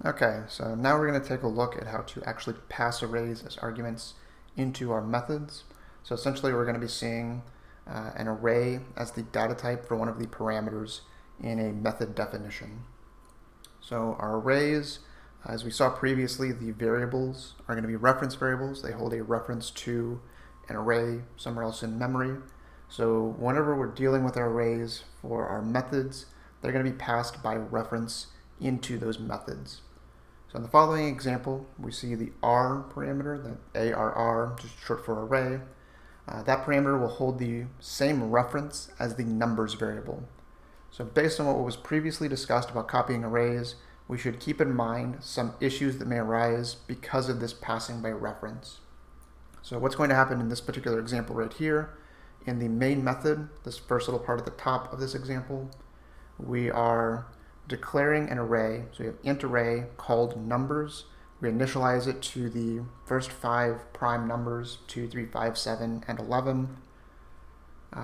Okay, so now we're going to take a look at how to actually pass arrays as arguments into our methods. So essentially we're going to be seeing an array as the data type for one of the parameters in a method definition. So our arrays, as we saw previously, the variables are going to be reference variables. They hold a reference to an array somewhere else in memory. So whenever we're dealing with our arrays for our methods, they're going to be passed by reference into those methods. So in the following example, we see the R parameter, the ARR, just short for array. That parameter will hold the same reference as the numbers variable. So based on what was previously discussed about copying arrays, we should keep in mind some issues that may arise because of this passing by reference. So what's going to happen in this particular example right here, in the main method, this first little part at the top of this example, we are declaring an array. So we have int array called numbers. We initialize it to the first 5 prime numbers, 2, 3, 5, 7, and 11.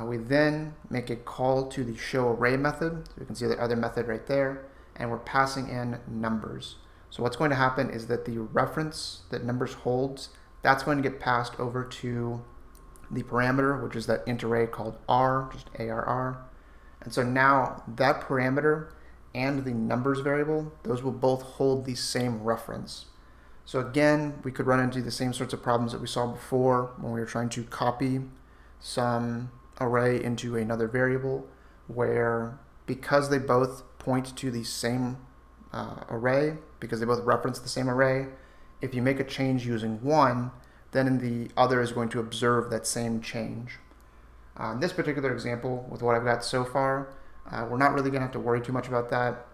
We then make a call to the showArray method. So you can see the other method right there, and we're passing in numbers. So what's going to happen is that the reference that numbers holds, that's going to get passed over to the parameter, which is that int array called R, just ARR. And so now that parameter and the numbers variable, those will both hold the same reference. So again, we could run into the same sorts of problems that we saw before when we were trying to copy some array into another variable, where because they both point to the same array, because they both reference the same array, if you make a change using one, then the other is going to observe that same change. In this particular example, with what I've got so far, we're not really going to have to worry too much about that.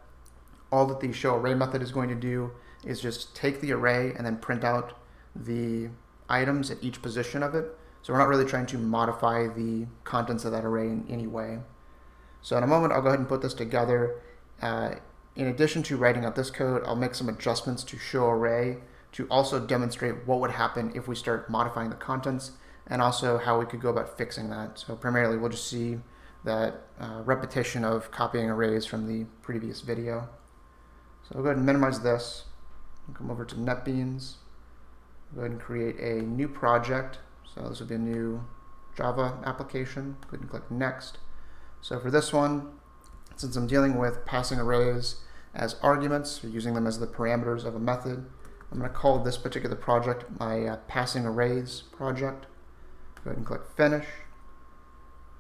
All that the showArray method is going to do is just take the array and then print out the items at each position of it. So we're not really trying to modify the contents of that array in any way. So in a moment, I'll go ahead and put this together. In addition to writing out this code, I'll make some adjustments to showArray to also demonstrate what would happen if we start modifying the contents, and also how we could go about fixing that. So primarily, we'll just see that repetition of copying arrays from the previous video. So I'll go ahead and minimize this. I'll come over to NetBeans. Go ahead and create a new project. So this will be a new Java application. Go ahead and click Next. So for this one, since I'm dealing with passing arrays as arguments, or using them as the parameters of a method, I'm going to call this particular project my passing arrays project. Go ahead and click Finish.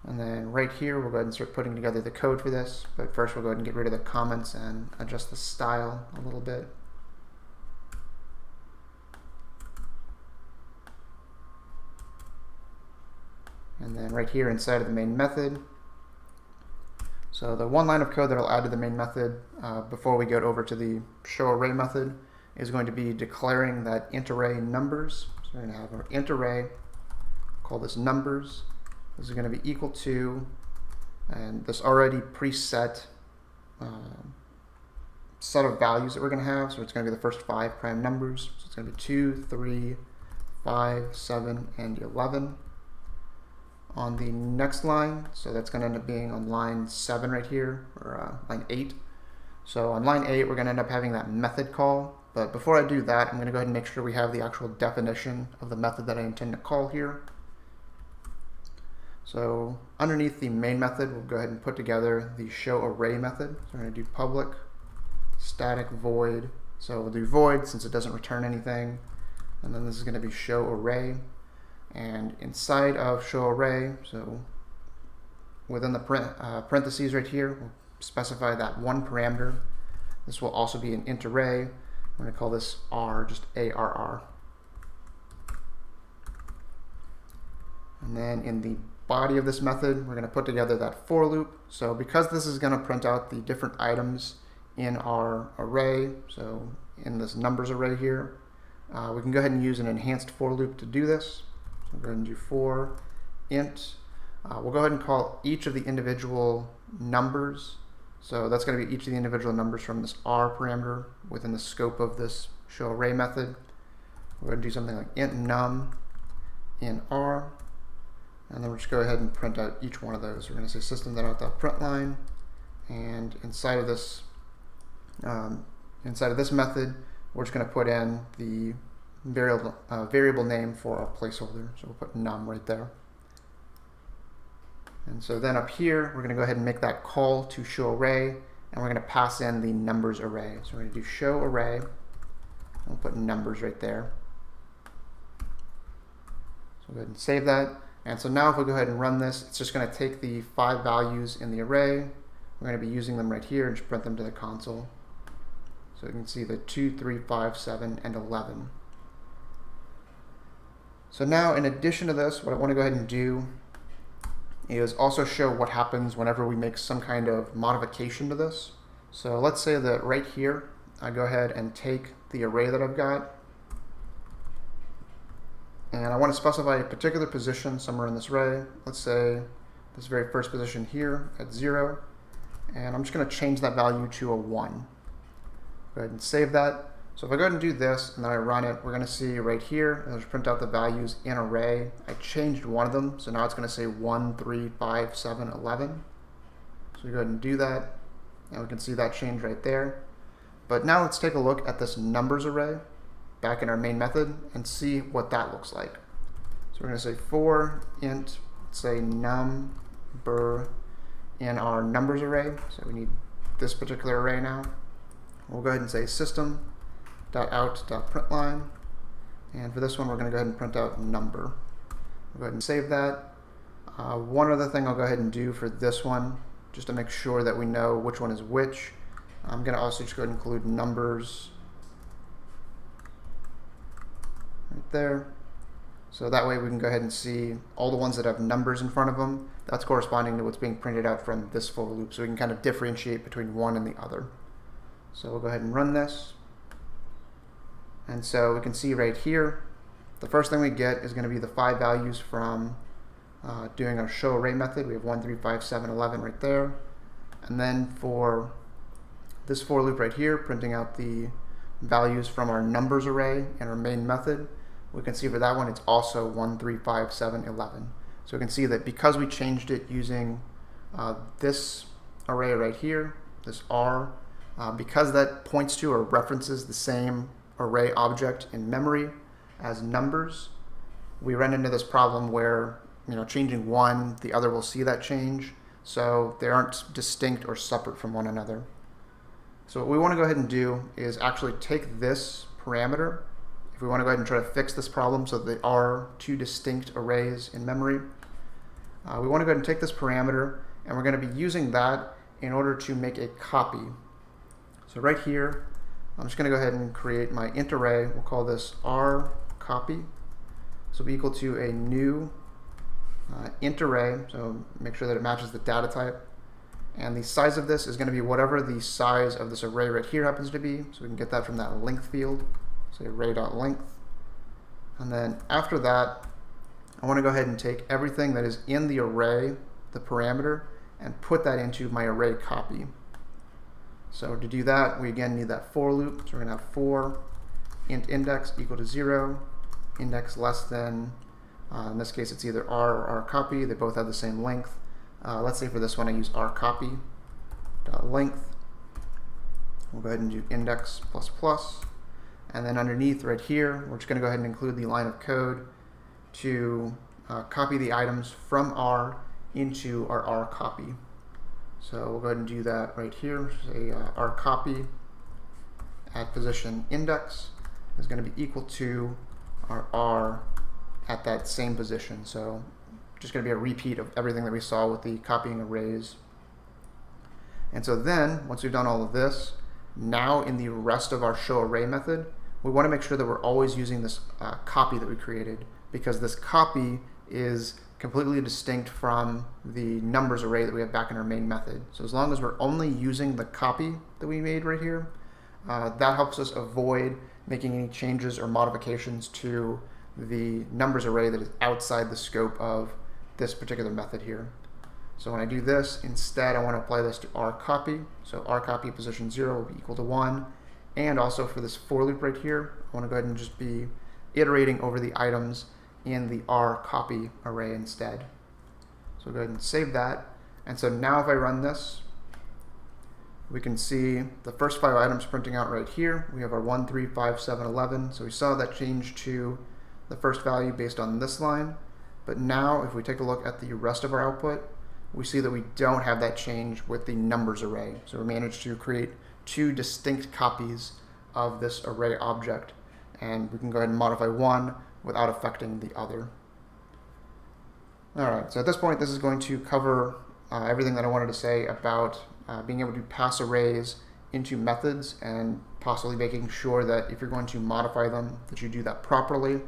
And then right here, we'll go ahead and start putting together the code for this. But first, we'll go ahead and get rid of the comments and adjust the style a little bit. And then right here inside of the main method. So the one line of code that I'll add to the main method before we get over to the showArray method is going to be declaring that int array numbers. So we're going to have our int array, call this numbers. This is going to be equal to, and this already preset set of values that we're going to have. So it's going to be the first 5 prime numbers. So it's going to be 2, 3, 5, 7, and 11. On the next line, so that's going to end up being on line 7 right here, or line 8. So on line 8, we're going to end up having that method call. But before I do that, I'm going to go ahead and make sure we have the actual definition of the method that I intend to call here. So underneath the main method, we'll go ahead and put together the showArray method. So we're going to do public static void. So we'll do void since it doesn't return anything. And then this is going to be showArray. And inside of showArray, so within the parentheses right here, we'll specify that one parameter. This will also be an int array. I'm going to call this R, just ARR. And then in the body of this method, we're going to put together that for loop. So because this is going to print out the different items in our array, so in this numbers array here, we can go ahead and use an enhanced for loop to do this. So we'll go ahead and do for int. We'll go ahead and call each of the individual numbers. So that's going to be each of the individual numbers from this R parameter within the scope of this showArray method. We're going to do something like int num in R. And then we'll just go ahead and print out each one of those. We're going to say system.out.println, and inside of this inside of this method, we're just going to put in the variable name for our placeholder. So we'll put num right there. And so then up here, we're going to go ahead and make that call to show array, and we're going to pass in the numbers array. So we're going to do show array, and we'll put numbers right there. So we'll go ahead and save that. And so now if we go ahead and run this, it's just going to take the 5 values in the array. We're going to be using them right here and just print them to the console. So you can see the 2, 3, 5, 7, and 11. So now in addition to this, what I want to go ahead and do is also show what happens whenever we make some kind of modification to this. So let's say that right here, I go ahead and take the array that I've got, and I want to specify a particular position somewhere in this array. Let's say this very first position here at 0, and I'm just going to change that value to a 1. Go ahead and save that. So if I go ahead and do this and then I run it, we're going to see right here, I'll just print out the values in array. I changed one of them, so now it's going to say 1, 3, 5, 7, 11. So we go ahead and do that, and we can see that change right there. But now let's take a look at this numbers array back in our main method and see what that looks like. So we're going to say for int, say number in our numbers array. So we need this particular array now. We'll go ahead and say system.out.println, and for this one we're going to go ahead and print out number. We'll go ahead and save that. One other thing I'll go ahead and do for this one, just to make sure that we know which one is which, I'm going to also just go ahead and include numbers right there. So that way we can go ahead and see all the ones that have numbers in front of them. That's corresponding to what's being printed out from this for loop, so we can kind of differentiate between one and the other. So we'll go ahead and run this. And so we can see right here, the first thing we get is going to be the 5 values from doing our show array method. We have 1, 3, 5, 7, 11 right there. And then for this for loop right here, printing out the values from our numbers array in our main method, we can see for that one it's also 1, 3, 5, 7, 11. So we can see that because we changed it using this array right here, this R, because that points to or references the same array object in memory as numbers, we run into this problem where, changing one, the other will see that change, so they aren't distinct or separate from one another. So what we want to go ahead and do is actually take this parameter, if we want to go ahead and try to fix this problem so that they are 2 distinct arrays in memory, we want to go ahead and take this parameter, and we're going to be using that in order to make a copy. So right here, I'm just going to go ahead and create my int array. We'll call this rCopy. So it'll be equal to a new int array. So make sure that it matches the data type. And the size of this is going to be whatever the size of this array right here happens to be. So we can get that from that length field. Say array.length. And then after that, I want to go ahead and take everything that is in the array, the parameter, and put that into my array copy. So to do that, we again need that for loop. So we're going to have for int index equal to 0, index less than, in this case it's either r or rCopy. They both have the same length. Let's say for this one I use rCopy.length. We'll go ahead and do index plus plus. And then underneath right here, we're just going to go ahead and include the line of code to copy the items from R into our rCopy. So we'll go ahead and do that right here. Say rCopy at position index is going to be equal to our R at that same position. So just going to be a repeat of everything that we saw with the copying arrays. And so then, once we've done all of this, now in the rest of our show array method, we want to make sure that we're always using this copy that we created, because this copy is completely distinct from the numbers array that we have back in our main method. So as long as we're only using the copy that we made right here, that helps us avoid making any changes or modifications to the numbers array that is outside the scope of this particular method here. So when I do this, instead I want to apply this to rCopy. So rCopy position 0 will be equal to 1. And also for this for loop right here, I want to go ahead and just be iterating over the items in the rCopy array instead. So go ahead and save that. And so now if I run this, we can see the first 5 items printing out right here. We have our 1, 3, 5, 7, 11. So we saw that change to the first value based on this line. But now if we take a look at the rest of our output, we see that we don't have that change with the numbers array. So we managed to create 2 distinct copies of this array object. And we can go ahead and modify one without affecting the other. All right, so at this point, this is going to cover everything that I wanted to say about being able to pass arrays into methods and possibly making sure that if you're going to modify them, that you do that properly.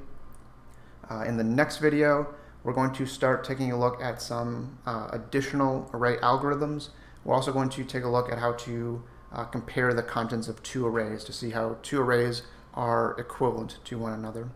In the next video, we're going to start taking a look at some additional array algorithms. We're also going to take a look at how to compare the contents of 2 arrays to see how 2 arrays are equivalent to one another.